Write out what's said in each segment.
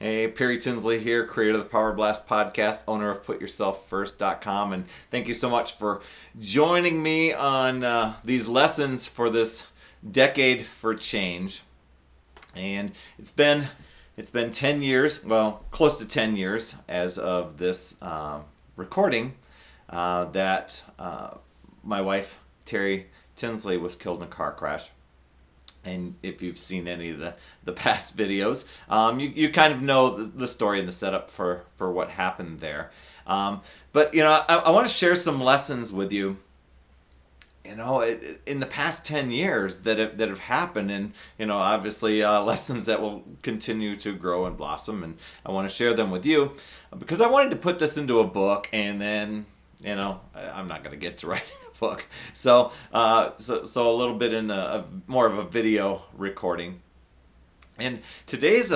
Hey, Terri Tinsley here, creator of the Power Blast podcast, owner of PutYourselfFirst.com, and thank you so much for joining me on these lessons for this decade for change. And it's been 10 years, well, close to 10 years as of this recording, that my wife, Terri Tinsley, was killed in a car crash. And if you've seen any of the past videos, you kind of know the story and the setup for what happened there. But, I want to share some lessons with you, in the past 10 years that have happened, and, obviously lessons that will continue to grow and blossom. And I want to share them with you because I wanted to put this into a book, and then, I'm not going to get to writing a book. So a little bit in more of a video recording. And today's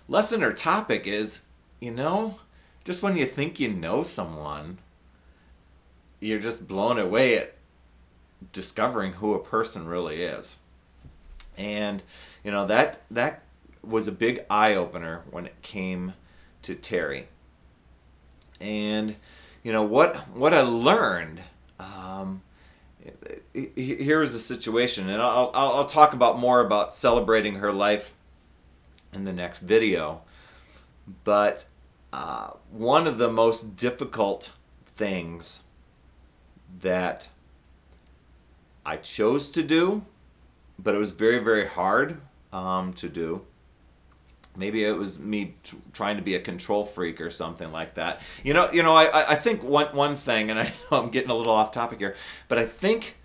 lesson or topic is, just when you think you know someone, you're just blown away at discovering who a person really is. And, that was a big eye-opener when it came to Terri. And, what I learned, here's the situation, and I'll talk more about celebrating her life in the next video. But one of the most difficult things that I chose to do, but it was very, very hard to do. Maybe it was me trying to be a control freak or something like that. I think one thing, and I know I'm getting a little off topic here, but I think,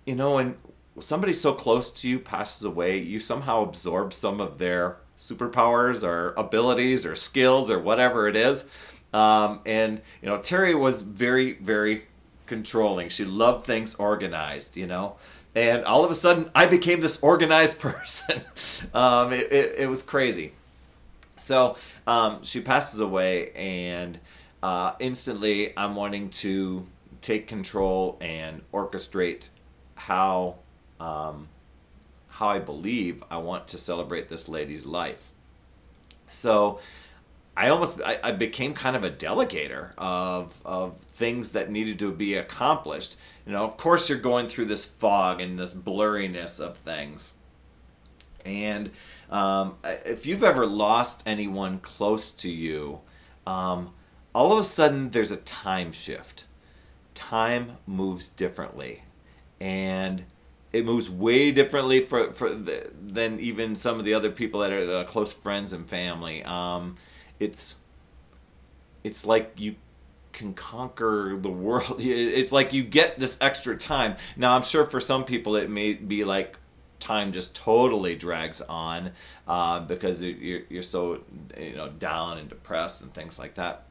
when somebody so close to you passes away, you somehow absorb some of their superpowers or abilities or skills or whatever it is. And Terri was very, very controlling. She loved things organized, and all of a sudden I became this organized person. It was crazy. So she passes away, and instantly I'm wanting to take control and orchestrate how I believe I want to celebrate this lady's life. So I became kind of a delegator of things that needed to be accomplished. Of course you're going through this fog and this blurriness of things. And if you've ever lost anyone close to you, all of a sudden there's a time shift. Time moves differently. And it moves way differently than even some of the other people that are close friends and family. It's like you can conquer the world. It's like you get this extra time. Now, I'm sure for some people it may be like time just totally drags on because you're so down and depressed and things like that.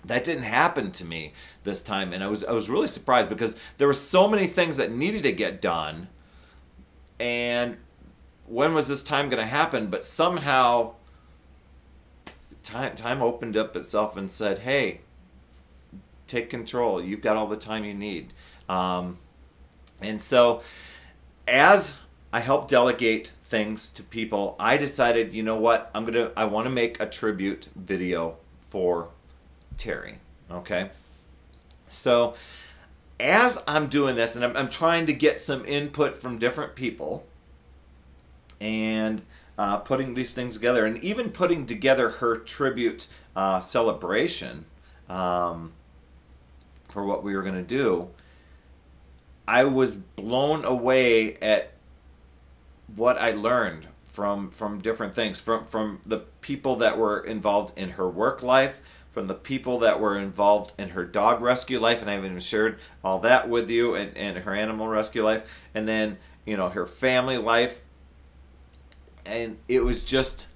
That didn't happen to me this time, and I was really surprised because there were so many things that needed to get done. And when was this time going to happen? But somehow time opened up itself and said, hey, take control. You've got all the time you need. And so as I helped delegate things to people, I decided, you know what, I want to make a tribute video for Terri. Okay? So as I'm doing this, and I'm trying to get some input from different people, and putting these things together, and even putting together her tribute celebration for what we were going to do, I was blown away at what I learned from different things, from the people that were involved in her work life, from the people that were involved in her dog rescue life, and I haven't even shared all that with you, and her animal rescue life, and then her family life. And it was just,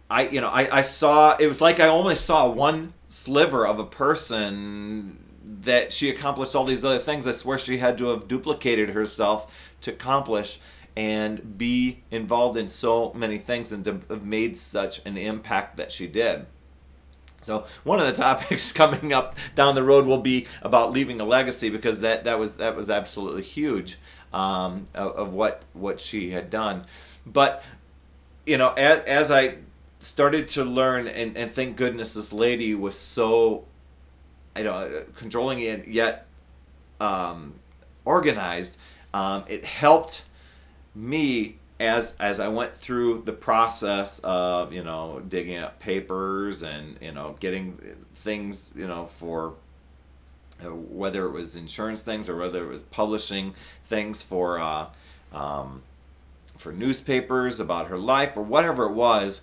I saw, it was like I only saw one sliver of a person that she accomplished all these other things. I swear she had to have duplicated herself to accomplish and be involved in so many things and to have made such an impact that she did. So one of the topics coming up down the road will be about leaving a legacy, because that was absolutely huge, of what she had done. But as I started to learn, and thank goodness this lady was so, controlling it yet organized. It helped me as I went through the process of, digging up papers and, getting things, for whether it was insurance things or whether it was publishing things for newspapers about her life or whatever it was.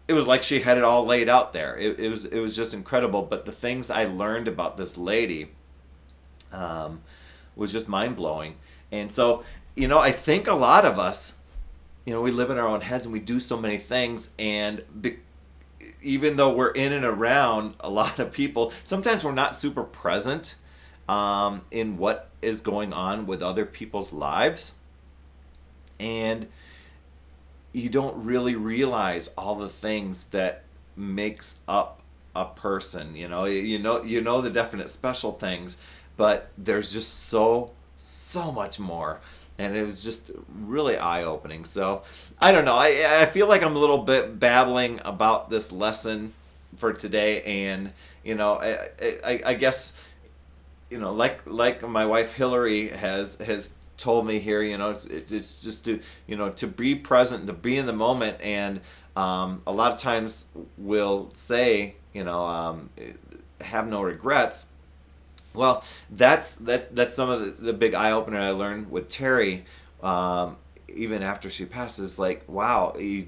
It was like she had it all laid out there. It was just incredible. But the things I learned about this lady was just mind-blowing. And so, I think a lot of us, we live in our own heads and we do so many things, and even though we're in and around a lot of people, sometimes we're not super present in what is going on with other people's lives. And you don't really realize all the things that makes up a person. You know the definite special things, but there's just so much more. And it was just really eye-opening. So, I don't know. I feel like I'm a little bit babbling about this lesson for today. And, I guess, like my wife Hillary has told me here, it's just to be present, to be in the moment. And a lot of times we'll say, have no regrets. Well, that's some of the big eye opener I learned with Terri, even after she passes. Like, wow, you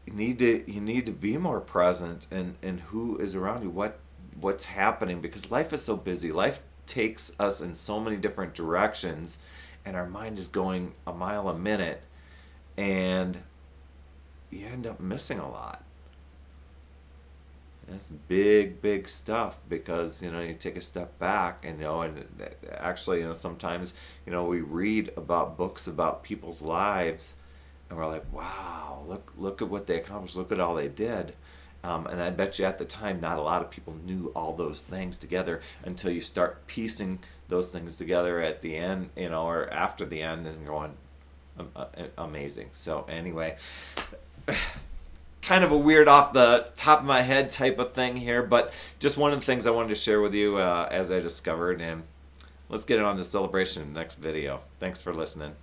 need to be more present in who is around you, what's happening, because life is so busy. Life takes us in so many different directions, and our mind is going a mile a minute, and you end up missing a lot. That's big stuff, because you take a step back and actually sometimes we read about books about people's lives and we're like, wow, look at what they accomplished, look at all they did, and I bet you at the time not a lot of people knew all those things together until you start piecing those things together at the end, or after the end, and going, amazing. So anyway, kind of a weird off the top of my head type of thing here, but just one of the things I wanted to share with you as I discovered. And let's get it on the celebration in the next video. Thanks for listening.